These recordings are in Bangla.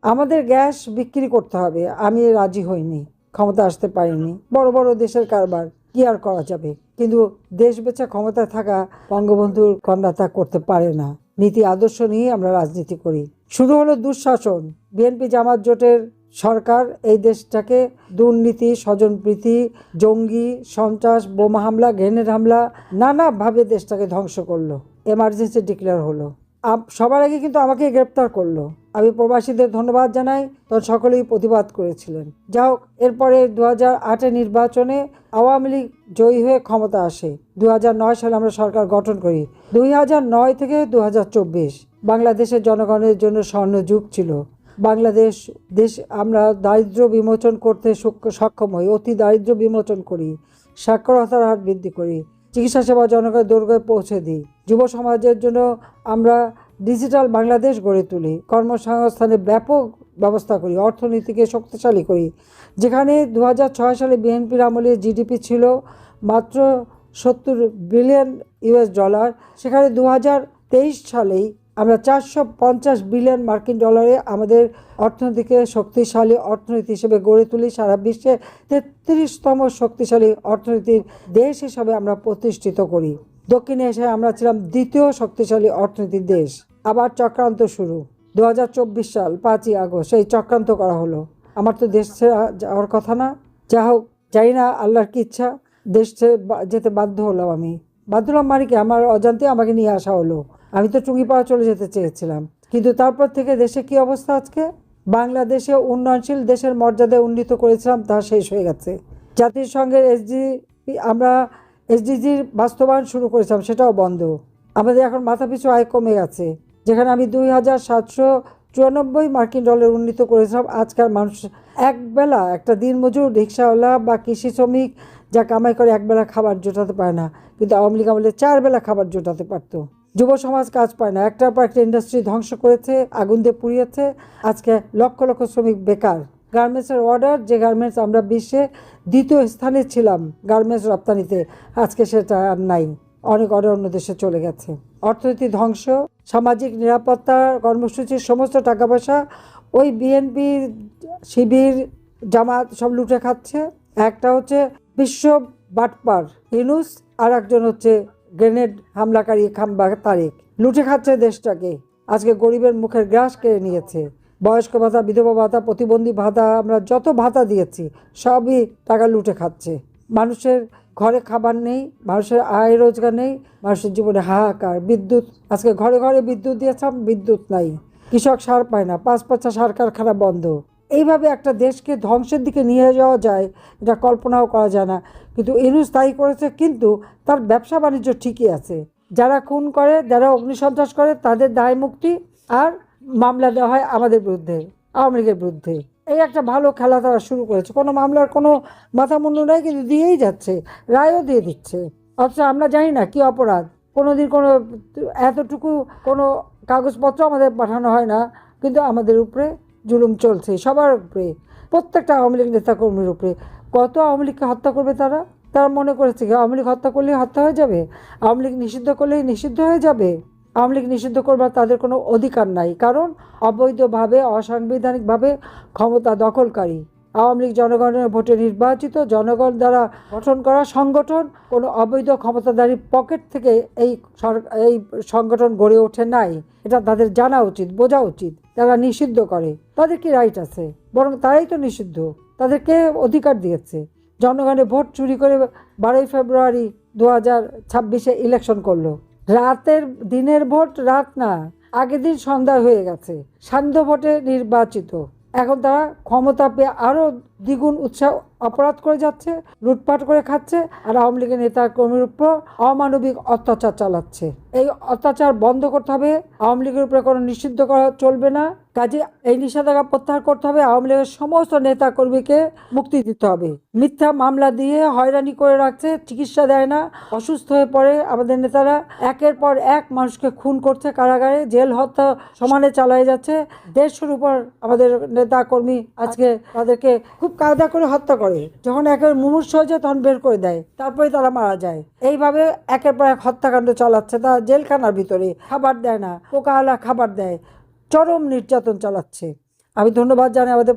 আমাদের গ্যাস বিক্রি করতে হবে, আমি রাজি হইনি, ক্ষমতা আসতে পারিনি। বড় বড় দেশের কারবার কি আর করা যাবে, কিন্তু দেশ বেচে ক্ষমতায় থাকা বঙ্গবন্ধুর কন্যা তা করতে পারে না। নীতি আদর্শ নিয়ে আমরা রাজনীতি করি। শুরু হলো দুঃশাসন। বিএনপি জামাত জোটের সরকার এই দেশটাকে দুর্নীতি, স্বজনপ্রীতি, জঙ্গি, সন্ত্রাস, বোমা হামলা, গ্রেনেড হামলা, নানাভাবে দেশটাকে ধ্বংস করলো। এমার্জেন্সি ডিক্লেয়ার হলো। সবার আগে কিন্তু আমাকে গ্রেপ্তার করলো। আমি প্রবাসীদের ধন্যবাদ জানাই, তখন সকলেই প্রতিবাদ করেছিলেন। যা হোক, এরপরে 2008 নির্বাচনে আওয়ামী লীগ জয়ী হয়ে ক্ষমতা আসে। 2009 সালে আমরা সরকার গঠন করি। 2009 থেকে 2024 বাংলাদেশের জনগণের জন্য স্বর্ণযুগ ছিল। বাংলাদেশ দেশ, আমরা দারিদ্র বিমোচন করতে সক্ষম হই, অতি দারিদ্র বিমোচন করি, সাক্ষরতার হার বৃদ্ধি করি, চিকিৎসা সেবা জনগণের দৈর্ঘ্যে পৌঁছে দিই। যুব সমাজের জন্য আমরা ডিজিটাল বাংলাদেশ গড়ে তুলি, কর্মসংস্থানের ব্যাপক ব্যবস্থা করি, অর্থনীতিকে শক্তিশালী করি। যেখানে 2006 সালে বিএনপির আমলে জিডিপি ছিল মাত্র 70 বিলিয়ন ইউএস ডলার, সেখানে 2023 সালেই আমরা 450 বিলিয়ন মার্কিন ডলারে আমাদের অর্থনীতিকে শক্তিশালী অর্থনীতি হিসেবে গড়ে তুলি। সারা বিশ্বে 33তম শক্তিশালী অর্থনীতির দেশ হিসাবে আমরা প্রতিষ্ঠিত করি। দক্ষিণ এশিয়ায় আমরা ছিলাম দ্বিতীয় শক্তিশালী অর্থনীতির দেশ। আবার চক্রান্ত শুরু। 2024 সাল 5ই আগস্ট সেই চক্রান্ত করা হলো। আমার তো দেশ ছেড়ে যাওয়ার কথা না, যা হোক, যাই না, আল্লাহর কি ইচ্ছা দেশ ছেড়ে যেতে বাধ্য হলাম। আমি বাধ্য হলাম মানে কি, আমার অজান্তে আমাকে নিয়ে আসা হলো। আমি তো টুঙ্গিপাড়া চলে যেতে চেয়েছিলাম, কিন্তু তারপর থেকে দেশে কি অবস্থা আজকে। বাংলাদেশে উন্নয়নশীল দেশের মর্যাদায় উন্নীত করেছিলাম, তা শেষ হয়ে গেছে। জাতিসংঘের আমরা এসডিজির বাস্তবায়ন শুরু করেছিলাম, সেটাও বন্ধ। আমাদের এখন মাথাপিছু আয় কমে গেছে। যেখানে আমি 2794 মার্কিন ডলার উন্নীত করেছিলাম, আজকাল মানুষ একবেলা, একটা দিনমজুর রিক্সাওয়ালা বা কৃষি শ্রমিক যা কামাই করে একবেলা খাবার জোটাতে পারে না, কিন্তু আওয়ামী লীগ আমলে 4 বেলা খাবার জোটাতে পারতো। যুব সমাজ কাজ পায় না, একটার পর একটা ইন্ডাস্ট্রি ধ্বংস করেছে, আগুন দিয়ে পুড়িয়েছে। আজকে লক্ষ লক্ষ শ্রমিক বেকার। গার্মেন্টসের অর্ডার, যে গার্মেন্টস আমরা বিশ্বে দ্বিতীয় স্থানে ছিলাম গার্মেন্টস রপ্তানিতে, আজকে সেটা আর নাই। অনেক অর্ডার অন্য দেশে চলে গেছে। অর্থনীতি ধ্বংস। সামাজিক নিরাপত্তা কর্মসূচির সমস্ত টাকা পয়সা ওই বিএনপি, শিবির, জামাত সব লুটে খাচ্ছে। একটা হচ্ছে বিশ্ব বাটপার ইউনূস, আর একজন হচ্ছে গ্রেনেড হামলাকারী খাম্বা তারেক। লুটে খাচ্ছে দেশটাকে। আজকে গরিবের মুখের গ্রাস কেড়ে নিয়েছে। বয়স্ক ভাতা, বিধবা ভাতা, প্রতিবন্ধী ভাতা, আমরা যত ভাতা দিয়েছি সবই টাকা লুটে খাচ্ছে। মানুষের ঘরে খাবার নেই, মানুষের আয় রোজগার নেই, মানুষের জীবনে হাহাকার। বিদ্যুৎ, আজকে ঘরে ঘরে বিদ্যুৎ দিয়েছিলাম, বিদ্যুৎ নাই। কৃষক সার পায় না, 5 সার কারখানা বন্ধ। এইভাবে একটা দেশকে ধ্বংসের দিকে নিয়ে যাওয়া যায়, এটা কল্পনাও করা যায় না। কিন্তু ইউনূস তাই করেছে, কিন্তু তার ব্যবসা বাণিজ্য ঠিকই আছে। যারা খুন করে, যারা অগ্নিসন্ত্রাস করে, তাদের দায় মুক্তি, আর মামলা দেওয়া হয় আমাদের বিরুদ্ধে, আওয়ামী লীগের বিরুদ্ধে। এই একটা ভালো খেলা তারা শুরু করেছে। কোনো মামলার কোনো মাথা মুন্ডু নাই, কিন্তু দিয়েই যাচ্ছে, রায়ও দিয়ে দিচ্ছে। অথচ আমরা জানি না কি অপরাধ। কোনোদিন কোনো এতটুকু কোনো কাগজপত্র আমাদের পাঠানো হয় না, কিন্তু আমাদের উপরে জুলুম চলছে, সবার উপরে, প্রত্যেকটা আওয়ামী লীগ নেতাকর্মীর উপরে। কত আওয়ামী লীগকে হত্যা করবে তারা? তারা মনে করেছে কি আওয়ামী লীগ হত্যা করলেই হত্যা হয়ে যাবে, আওয়ামী লীগ নিষিদ্ধ করলেই নিষিদ্ধ হয়ে যাবে? আওয়ামী লীগ নিষিদ্ধ করবার তাদের কোনো অধিকার নাই, কারণ অবৈধভাবে, অসাংবিধানিকভাবে ক্ষমতা দখলকারী। আওয়ামী লীগ জনগণের ভোটে নির্বাচিত, জনগণ দ্বারা গঠন করা সংগঠন। কোনো অবৈধ ক্ষমতাধারী পকেট থেকে এই সংগঠন গড়ে ওঠে নাই। এটা তাদের জানা উচিত, বোঝা উচিত। তারা নিষিদ্ধ করে, তাদের কি রাইট আছে? বরং তারাই তো নিষিদ্ধ। তাদেরকে অধিকার দিয়েছে। জনগণের ভোট চুরি করে 12ই ফেব্রুয়ারি 2026 ইলেকশন করলো। দিনের ভোট রাত না, আগের দিন সন্ধ্যা হয়ে গেছে। সান্ধ্য ভোটে নির্বাচিত। এখন তারা ক্ষমতা পেয়ে আরও দ্বিগুণ উৎসাহ অপরাধ করে যাচ্ছে, লুটপাট করে খাচ্ছে, আর আওয়ামী লীগের নেতা কর্মীর উপর অমানবিক অত্যাচার চালাচ্ছে। এই অত্যাচার বন্ধ করতে হবে। আওয়ামী লীগের উপরে কোনো নিষিদ্ধ করা চলবে না। কাজে এই নিষেধাজ্ঞা প্রত্যাহার করতে হবে। আওয়ামী লীগের সমস্ত নেতা কর্মীকে মুক্তি দিতে হবে। মিথ্যা মামলা দিয়ে হয়রানি করে রাখছে, চিকিৎসা দেয় না, অসুস্থ হয়ে পড়ে আমাদের নেতারা। একের পর এক মানুষকে খুন করছে কারাগারে, জেল হত্যা সমানে চালিয়ে যাচ্ছে। 150-এর উপর আমাদের নেতা কর্মী আজকে তাদেরকে খুব কায়দা করে হত্যা করে। যখন একেবারে মুমূর্ষ হয়ে যায় তখন বের করে দেয়, তারপরে তারা মারা যায়। এইভাবে একের পর এক হত্যাকাণ্ড চালাচ্ছে। তারা জেলখানার ভিতরে খাবার দেয় না, পোকাওয়ালা খাবার দেয়, চরম নির্যাতন চালাচ্ছে। আমি ধন্যবাদ জানাই আমাদের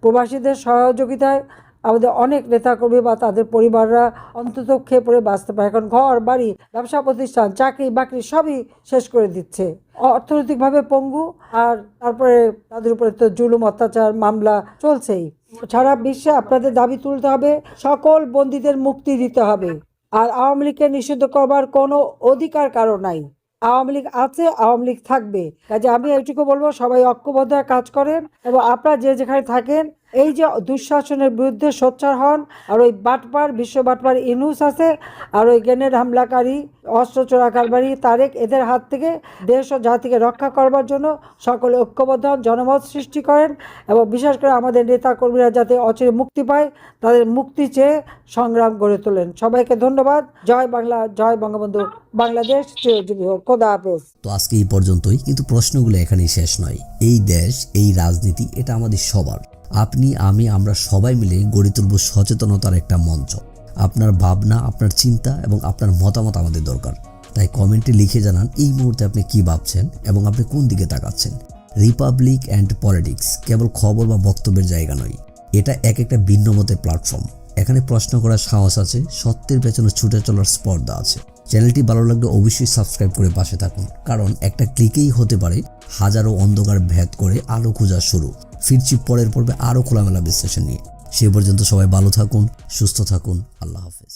প্রবাসীদের সহযোগিতায় আমাদের অনেক নেতাকর্মী বা তাদের পরিবাররা অন্তত খেয়ে পড়ে বাঁচতে পারে। এখন ঘর বাড়ি ব্যবসা প্রতিষ্ঠান চাকরি বাকরি সবই শেষ করে দিচ্ছে, অর্থনৈতিকভাবে পঙ্গু, আর তারপরে তাদের উপরে তো জুলুম অত্যাচার মামলা চলছেই। সারা বিশ্বে আপনাদের দাবি তুলতে হবে, সকল বন্দীদের মুক্তি দিতে হবে। আর আওয়ামী লীগকে নিষিদ্ধ করবার কোনো অধিকার কারো নাই। আওয়ামী লীগ আছে, আওয়ামী লীগ থাকবে। কাজে আমি এইটুকু বলবো, সবাই ঐক্যবদ্ধ হয়ে কাজ করেন এবং আপনারা যে যেখানে থাকেন এই যে দুঃশাসনের বিরুদ্ধে সোচ্চার হন। আর ওই বাটপার বিশ্ব বাটপার ইউনূস আছে, আর ওই গ্রেনেড হামলাকারী অস্ত্র চোরাকারবারী তারেক, এদের হাত থেকে দেশ ও জাতিকে রক্ষা করবার জন্য সকলে ঐক্যবদ্ধ হন, জনমত সৃষ্টি করেন এবং বিশেষ করে আমাদের নেতা কর্মীরা যাতে অচিরে মুক্তি পায় তাদের মুক্তি চেয়ে সংগ্রাম গড়ে তোলেন। সবাইকে ধন্যবাদ। জয় বাংলা, জয় বঙ্গবন্ধু, বাংলাদেশ চিরজীবী হোক। খোদা হাফেজ। তো আজকে এই পর্যন্তই, কিন্তু প্রশ্নগুলো এখানেই শেষ নয়। এই দেশ, এই রাজনীতি, এটা আমাদের সবার। আপনি, আমি, আমরা সবাই মিলে গড়ে তুলব সচেতনতার একটা মঞ্চ। আপনার ভাবনা, আপনার চিন্তা এবং আপনার মতামত আমাদের দরকার। তাই কমেন্টে লিখে জানান এই মুহূর্তে আপনি কি ভাবছেন এবং আপনি কোন দিকে তাকাচ্ছেন। রিপাবলিক অ্যান্ড পলিটিক্স কেবল খবর বা বক্তব্যের জায়গা নয়, এটা একটা ভিন্ন মতের প্ল্যাটফর্ম। এখানে প্রশ্ন করার সাহস আছে, সত্যের পেছনে ছুটে চলার স্পর্ধা আছে। চ্যানেলটি ভালো লাগলে অবশ্যই সাবস্ক্রাইব করে পাশে থাকুন, কারণ একটা ক্লিকেই হতে পারে হাজারো অন্ধকার ভেদ করে আলো খোঁজা শুরু। ফিরছি পরের পর্বে আরও খোলামেলা বিশ্লেষণ নিয়ে। সে পর্যন্ত সবাই ভালো থাকুন, সুস্থ থাকুন। আল্লাহ হাফেজ।